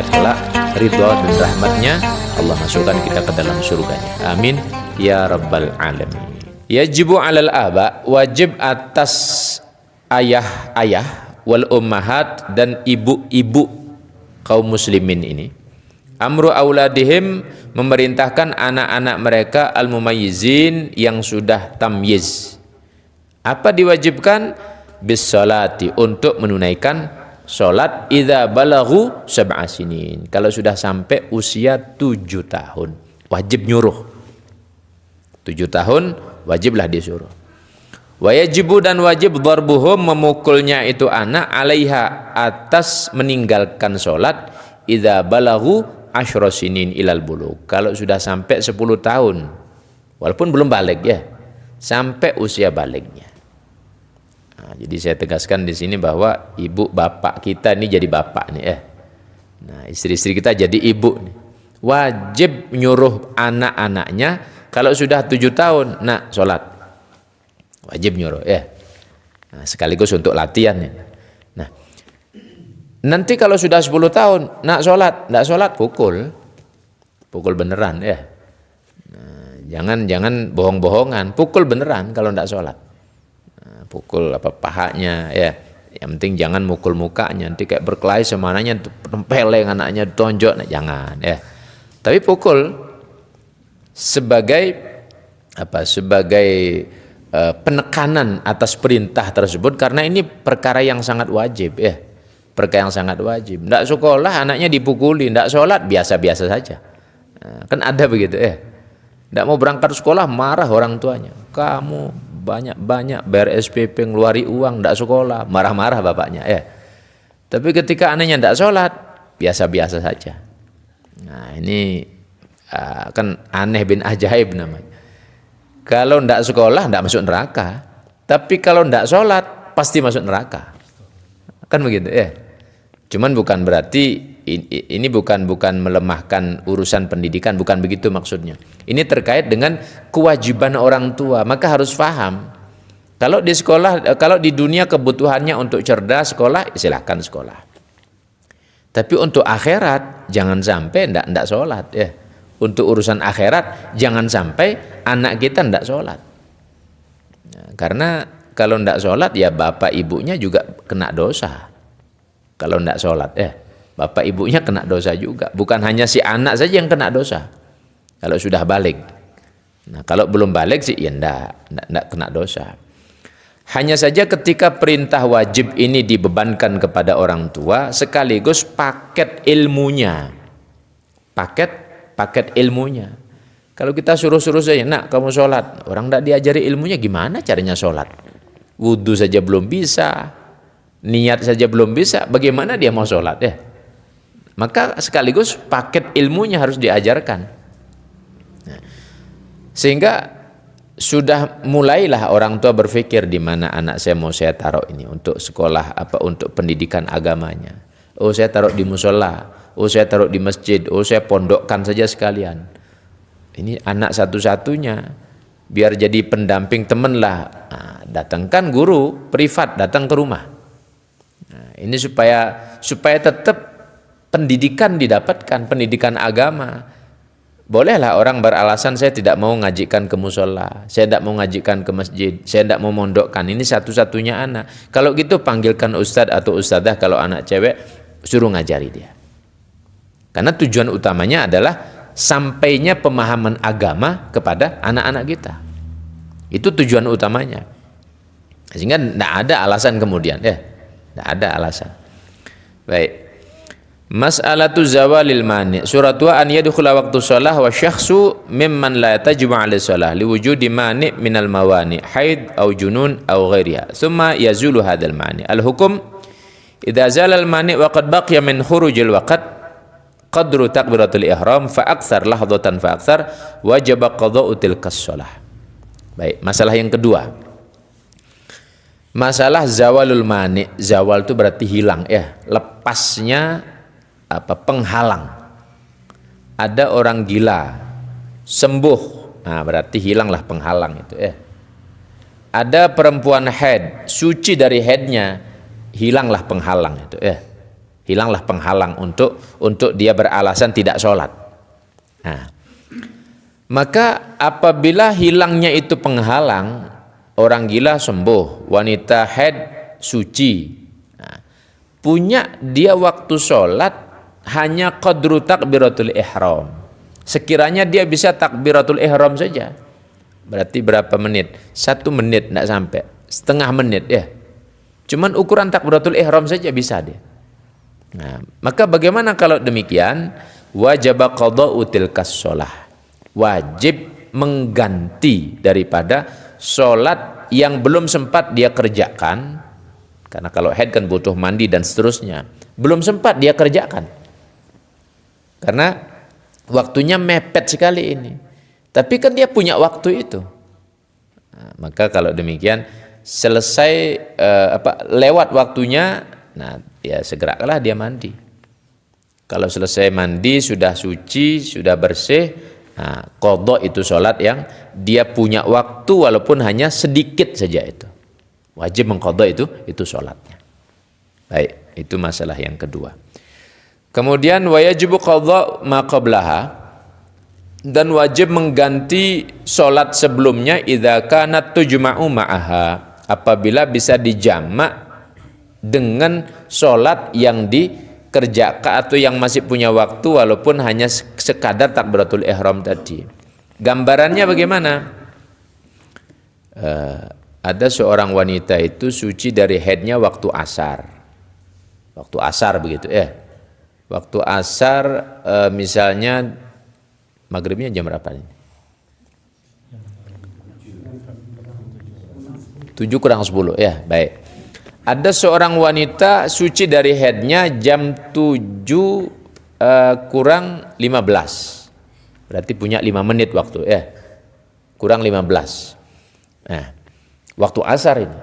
Kelak ridha dan rahmatnya Allah masukkan kita ke dalam surganya. Amin ya rabbal alamin. Yajibu 'alal aba, wajib atas ayah-ayah wal ummahat dan ibu-ibu kaum muslimin ini, amru auladihim, memerintahkan anak-anak mereka al-mumayyizin yang sudah tamyiz. Apa diwajibkan? Bis salati, untuk menunaikan salat idza balaghu sab'a sinin, kalau sudah sampai usia 7 tahun wajib nyuruh. 7 tahun wajiblah disuruh. Wa yajibu, dan wajib darbuhum, memukulnya itu anak, alaiha, atas meninggalkan salat, idza balaghu asyra sinin ilal bulugh, kalau sudah sampai 10 tahun walaupun belum balik ya, sampai usia baliknya. Nah, jadi saya tegaskan di sini bahwa ibu bapak kita ini jadi bapak nih ya. Nah, istri-istri kita jadi ibu nih. Wajib nyuruh anak-anaknya kalau sudah 7 tahun, nak sholat. Wajib nyuruh ya. Nah, sekaligus untuk latihan ya. Nah, nanti kalau sudah 10 tahun, nak sholat, nak sholat, pukul beneran ya. Nah, jangan bohong-bohongan, pukul beneran kalau tidak sholat. Pukul apa pahanya ya, yang penting jangan mukul mukanya, nanti kayak berkelahi semananya tempeleng anaknya, tonjok, nah, jangan ya. Tapi pukul sebagai apa, sebagai penekanan atas perintah tersebut, karena ini perkara yang sangat wajib ya, perkara yang sangat wajib. Ndak sekolah anaknya dipukuli, ndak sholat biasa-biasa saja, nah, kan ada begitu ya. Ndak mau berangkat sekolah marah orang tuanya, kamu banyak-banyak bayar SPP, ngeluari uang, ndak sekolah, marah-marah bapaknya ya. Tapi ketika anaknya ndak sholat, biasa-biasa saja. Nah, ini kan aneh bin ajaib namanya. Kalau ndak sekolah ndak masuk neraka, tapi kalau ndak sholat pasti masuk neraka, kan begitu ya. Cuman bukan berarti ini bukan melemahkan urusan pendidikan, bukan begitu maksudnya. Ini terkait dengan kewajiban orang tua, maka harus paham. Kalau di sekolah, kalau di dunia kebutuhannya untuk cerdas sekolah, silahkan sekolah. Tapi untuk akhirat jangan sampai ndak sholat ya. Untuk urusan akhirat jangan sampai anak kita ndak sholat. Nah, karena kalau ndak sholat ya bapak ibunya juga kena dosa. Kalau ndak sholat ya, bapak ibunya kena dosa juga. Bukan hanya si anak saja yang kena dosa kalau sudah balik. Nah, kalau belum balik sih ya ndak kena dosa. Hanya saja ketika perintah wajib ini dibebankan kepada orang tua, sekaligus paket ilmunya. Paket ilmunya. Kalau kita suruh-suruh saja, nak kamu sholat, orang ndak diajari ilmunya gimana caranya sholat. Wudhu saja belum bisa, niat saja belum bisa, bagaimana dia mau sholat ya? Maka sekaligus paket ilmunya harus diajarkan. Nah, sehingga sudah mulailah orang tua berpikir di mana anak saya mau saya taruh ini untuk sekolah apa, untuk pendidikan agamanya. Oh, saya taruh di musola, oh saya taruh di masjid, oh saya pondokkan saja sekalian. Ini anak satu-satunya, biar jadi pendamping teman lah. Nah, datangkan guru privat datang ke rumah. Nah, ini supaya tetap pendidikan didapatkan, pendidikan agama. Bolehlah orang beralasan saya tidak mau ngajikan ke musola, saya tidak mau ngajikan ke masjid, saya tidak mau mondokkan, ini satu-satunya anak. Kalau gitu panggilkan ustadz atau ustadzah, kalau anak cewek suruh ngajari dia. Karena tujuan utamanya adalah sampainya pemahaman agama kepada anak-anak kita. Itu tujuan utamanya. Sehingga tidak ada alasan kemudian ya. Tidak ada alasan. Baik. Mas'alatu zawalil mani. Surat wa an yadkhula waqtu shalah wa syakhsu mimman la tajmu 'ala shalah liwujudi mani minal mawani haid aw junun aw ghairiha. Thumma yazulu hadzal mani. Al-hukum idza zala al-mani wa qad baqiya min khurujil waqt qadru takbiratul ihram fa aktsar lahdatan fa aktsar wajib qada'u tilkas shalah. Baik, masalah yang kedua. Masalah zawalul mani. Zawal itu berarti hilang ya, lepasnya apa, penghalang. Ada orang gila sembuh, nah berarti hilanglah penghalang itu ya. ada perempuan haid, suci dari haidnya, hilanglah penghalang itu ya. Hilanglah penghalang untuk dia beralasan tidak sholat. Nah, maka apabila hilangnya itu penghalang, orang gila sembuh, wanita haid suci. Nah, punya dia waktu sholat hanya qadru takbiratul ihram. Sekiranya dia bisa takbiratul ihram saja. Berarti berapa menit? 1 menit tidak sampai, setengah menit ya. Cuman ukuran takbiratul ihram saja bisa dia. Nah, maka bagaimana kalau demikian? Wajib qada'u tilkas shalah. Wajib mengganti daripada sholat yang belum sempat dia kerjakan. Karena kalau haid kan butuh mandi dan seterusnya. Belum sempat dia kerjakan. Karena waktunya mepet sekali ini. Tapi kan dia punya waktu itu. Nah, maka kalau demikian selesai lewat waktunya, nah ya segeralah dia mandi. Kalau selesai mandi sudah suci, sudah bersih, nah qadha itu sholat yang dia punya waktu walaupun hanya sedikit saja itu. Wajib mengqadha itu sholatnya. Baik, itu masalah yang kedua. Kemudian wajibu qadha ma qablaha, dan wajib mengganti sholat sebelumnya idza kanat tujma'u ma'aha, apabila bisa dijamak dengan sholat yang dikerjakan atau yang masih punya waktu walaupun hanya sekadar takbiratul ihram tadi. Gambarannya bagaimana? Ada seorang wanita itu suci dari haidnya waktu asar. Waktu asar begitu ya. Waktu asar misalnya maghribnya jam berapa ini? 7 kurang 10 ya, baik. Ada seorang wanita suci dari haidnya jam 7 kurang 15. Berarti punya 5 menit waktu ya. Kurang 15. Nah, waktu asar ini.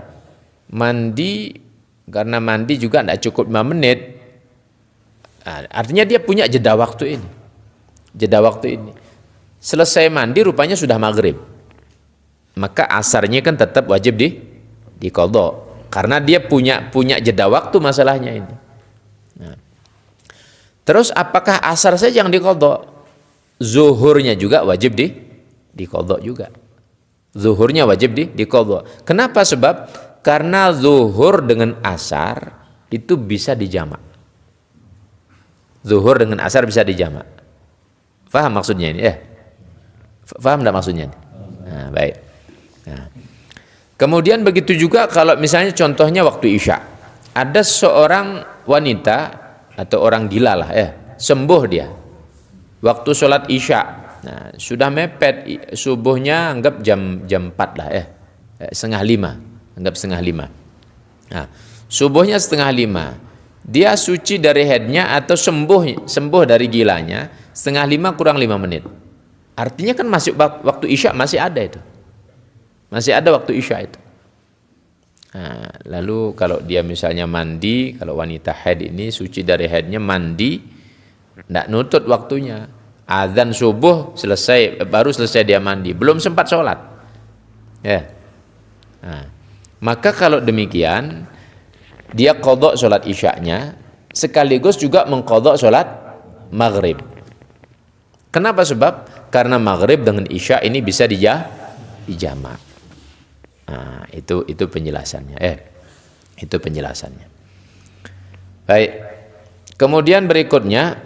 Mandi, karena mandi juga tidak cukup 5 menit. Nah, artinya dia punya jeda waktu ini. Jeda waktu ini. Selesai mandi rupanya sudah maghrib. Maka asarnya kan tetap wajib diqadha. Karena dia punya jeda waktu masalahnya ini. Nah. Terus apakah asar saja yang diqadha? Zuhurnya juga wajib diqadha juga. Zuhurnya wajib diqadha. Kenapa? Sebab karena zuhur dengan asar itu bisa dijamak. Zuhur dengan asar bisa dijamak. Faham maksudnya ini? Faham enggak maksudnya ini? Nah, baik. Nah. Kemudian begitu juga kalau misalnya contohnya waktu Isya. Ada seorang wanita atau orang gila lah sembuh dia. Waktu sholat Isya. Nah, sudah mepet subuhnya, anggap jam 4 lah setengah 5. Anggap setengah 5. Nah, subuhnya setengah 5. Dia suci dari haidnya atau sembuh dari gilanya setengah 5 kurang 5 menit. Artinya kan masih waktu Isya masih ada itu. Masih ada waktu Isya itu. Nah, lalu kalau dia misalnya mandi, kalau wanita haid ini suci dari haidnya mandi, tidak nutut waktunya. Azan subuh selesai, baru selesai dia mandi, belum sempat sholat. Ya. Nah, maka kalau demikian dia qadha sholat Isya'nya sekaligus juga mengqadha sholat maghrib. Kenapa? Sebab karena maghrib dengan Isya ini bisa dijamak. Nah, itu penjelasannya. Itu penjelasannya. Baik. Kemudian berikutnya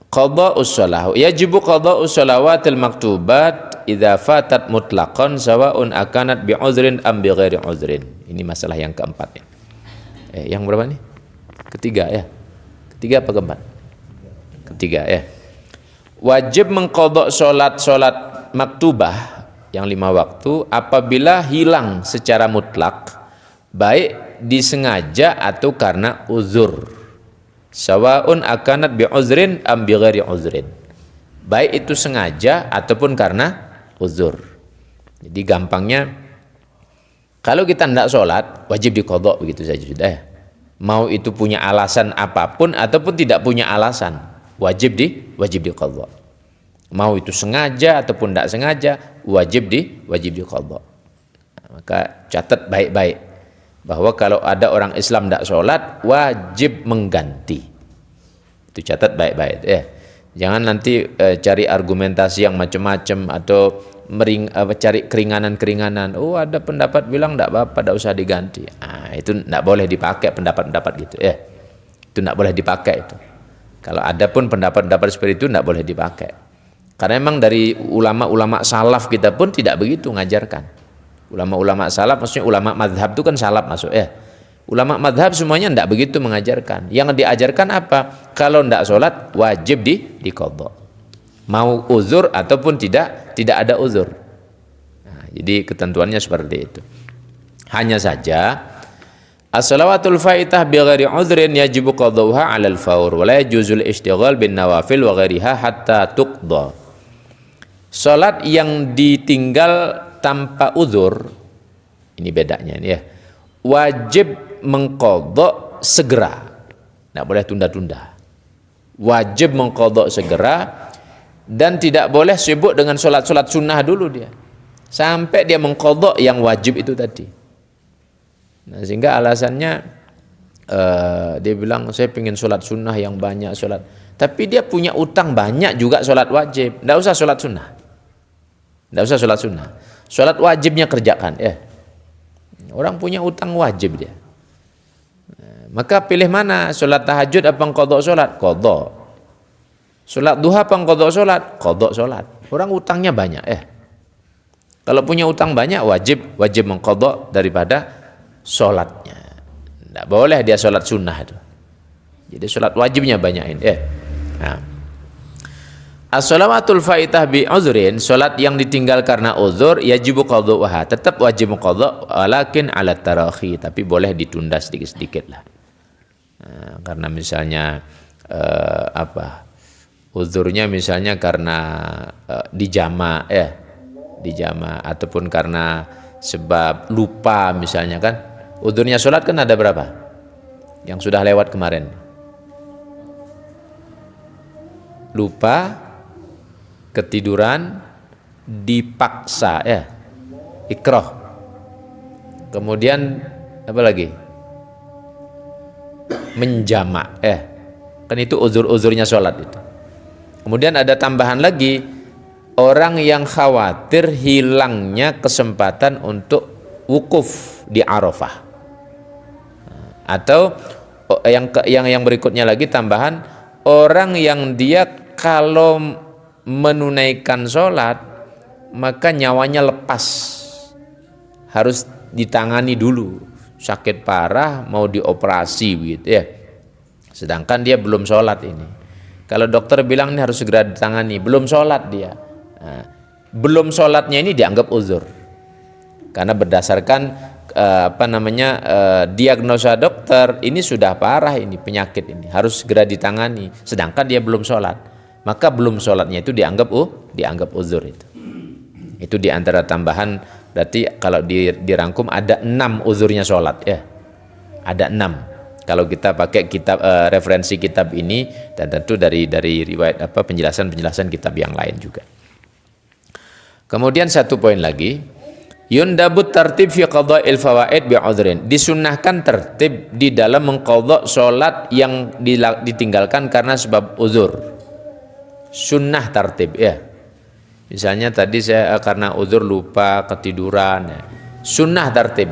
qadha'us shalah. Yajibu qadha'us shalawatil maktubat idza fatat mutlaqan sawa'un akanat bi'udhrin am bighairi udhrin. Ini masalah yang keempat. Yang berapa nih? Ketiga ya. Ketiga apa keempat? Ketiga ya. Wajib mengqadha sholat maktubah yang 5 waktu apabila hilang secara mutlak, baik disengaja atau karena uzur. Sawaun akanat bi uzrin am bi ghairi uzrin. Baik itu sengaja ataupun karena uzur. Jadi gampangnya, kalau kita tidak sholat wajib diqadha begitu saja sudah. Mau itu punya alasan apapun ataupun tidak punya alasan, wajib diqadha. Mau itu sengaja ataupun tidak sengaja, wajib diqadha. Maka catat baik-baik bahwa kalau ada orang Islam tidak sholat wajib mengganti. Itu catat baik-baik ya. Jangan nanti cari argumentasi yang macam-macam atau cari keringanan-keringanan. Oh, ada pendapat bilang tidak apa-apa, tidak usah diganti. Itu tidak boleh dipakai pendapat-pendapat gitu ya. Itu tidak boleh dipakai itu. Kalau ada pun pendapat-pendapat seperti itu tidak boleh dipakai. Karena memang dari ulama-ulama salaf kita pun tidak begitu ngajarkan. Ulama-ulama salaf maksudnya ulama madhab itu kan salaf masuk ya. Ulama madhab semuanya tidak begitu mengajarkan. Yang diajarkan apa? Kalau tidak sholat wajib diqadha. Mau uzur ataupun tidak ada uzur. Nah, jadi ketentuannya seperti itu. Hanya saja as-salawatul faitah bi ghairi uzrin yajibu qadhuha 'alal faur wa la yajuzul ishtighal bin nawafil wa ghairiha hatta tuqdha. Salat yang ditinggal tanpa uzur, ini bedanya ini ya. Wajib mengqadha segera. Tidak boleh tunda-tunda. Wajib mengqadha segera dan tidak boleh sibuk dengan sholat-sholat sunnah dulu dia. Sampai dia mengqadha yang wajib itu tadi. Nah, sehingga alasannya dia bilang saya pengen sholat sunnah yang banyak sholat. Tapi dia punya utang banyak juga sholat wajib. Tidak usah sholat sunnah. Tidak usah sholat sunnah. Sholat wajibnya kerjakan ya. Orang punya utang wajib dia. Maka pilih mana? Sholat tahajud apa qadha sholat? Qadha. Sholat duha apa qadha sholat? Qadha sholat. Orang utangnya banyak Kalau punya utang banyak wajib mengqadha daripada sholatnya. Tidak boleh dia sholat sunnah itu. Jadi sholat wajibnya banyakin Nah. As-salawatul faitah bi uzrin, sholat yang ditinggal karena uzur yajibu qadhuha, tetap wajib qadha walakin ala tarakhi, tapi boleh ditunda sedikit-sedikit lah. Nah, karena misalnya uzurnya misalnya karena dijama dijama ataupun karena sebab lupa misalnya kan. Uzurnya sholat kan ada berapa? Yang sudah lewat kemarin. Lupa, ketiduran, dipaksa ikrah. Kemudian apa lagi? Menjamak kan itu uzur-uzurnya sholat itu. Kemudian ada tambahan lagi, orang yang khawatir hilangnya kesempatan untuk wukuf di Arafah. Atau yang berikutnya lagi tambahan, orang yang dia kalau menunaikan sholat maka nyawanya lepas, harus ditangani dulu, sakit parah mau dioperasi begitu sedangkan dia belum sholat ini. Kalau dokter bilang ini harus segera ditangani, belum sholat dia. Nah, belum sholatnya ini dianggap uzur karena berdasarkan diagnosa dokter ini sudah parah, ini penyakit ini harus segera ditangani, sedangkan dia belum sholat, maka belum sholatnya itu dianggap uzur. Itu diantara tambahan. Berarti kalau dirangkum ada 6 uzurnya sholat ada 6 kalau kita pakai kitab referensi kitab ini, dan tentu dari riwayat penjelasan kitab yang lain juga. Kemudian satu poin lagi, yundabut tertib fi qadha'il fawaid bi udhrin, disunnahkan tertib di dalam mengqadha salat yang ditinggalkan karena sebab uzur. Sunnah tertib Misalnya tadi saya karena uzur lupa, ketiduran Sunnah tertib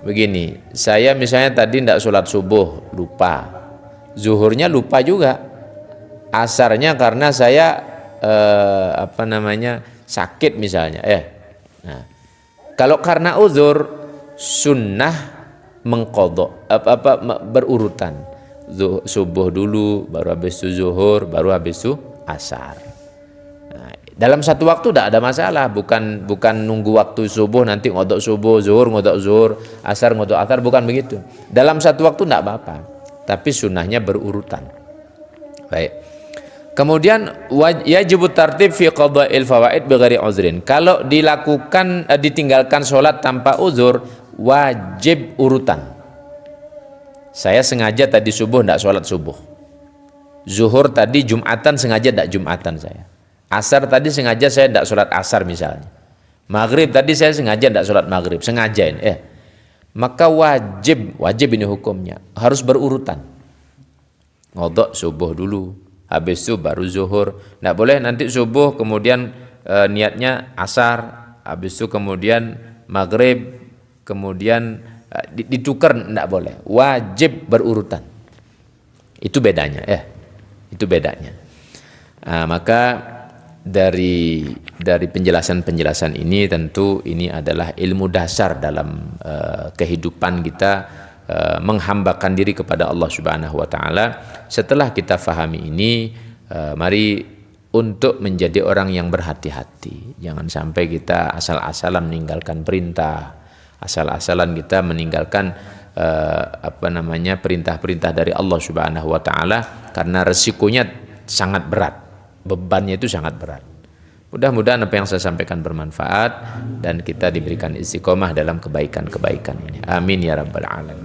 begini, saya misalnya tadi tidak sholat subuh, lupa, zuhurnya lupa juga, asarnya karena saya sakit misalnya Nah, kalau karena uzur, sunnah mengqadha berurutan, subuh dulu, baru habis itu zuhur, baru habis itu asar. Nah, dalam satu waktu tidak ada masalah, bukan nunggu waktu subuh nanti ngodok subuh, zuhur ngodok zuhur, asar ngodok asar, bukan begitu. Dalam satu waktu tidak apa-apa, tapi sunnahnya berurutan. Baik. Kemudian yajibu tartib fi qadha'il fawaid bighairi uzrin. Kalau ditinggalkan sholat tanpa uzur, wajib urutan. Saya sengaja tadi subuh tidak sholat subuh. Zuhur tadi Jumatan sengaja tidak Jumatan saya. Asar tadi sengaja saya tidak sholat asar misalnya. Maghrib tadi saya sengaja tidak sholat maghrib, sengaja ini. Maka wajib ini hukumnya, harus berurutan. Ngodok subuh dulu, habis itu baru zuhur. Tidak boleh nanti subuh kemudian niatnya asar, habis itu kemudian maghrib, kemudian ditukar, tidak boleh. Wajib berurutan. Itu bedanya, itu bedanya. Maka dari penjelasan ini tentu ini adalah ilmu dasar dalam kehidupan kita, menghambakan diri kepada Allah Subhanahu wa taala. Setelah kita fahami ini, mari untuk menjadi orang yang berhati-hati. Jangan sampai kita asal-asalan meninggalkan perintah, asal-asalan kita meninggalkan perintah-perintah dari Allah Subhanahu wa taala, karena resikonya sangat berat, bebannya itu sangat berat. Mudah-mudahan apa yang saya sampaikan bermanfaat dan kita diberikan istiqomah dalam kebaikan-kebaikan ini. Amin ya rabbal alamin.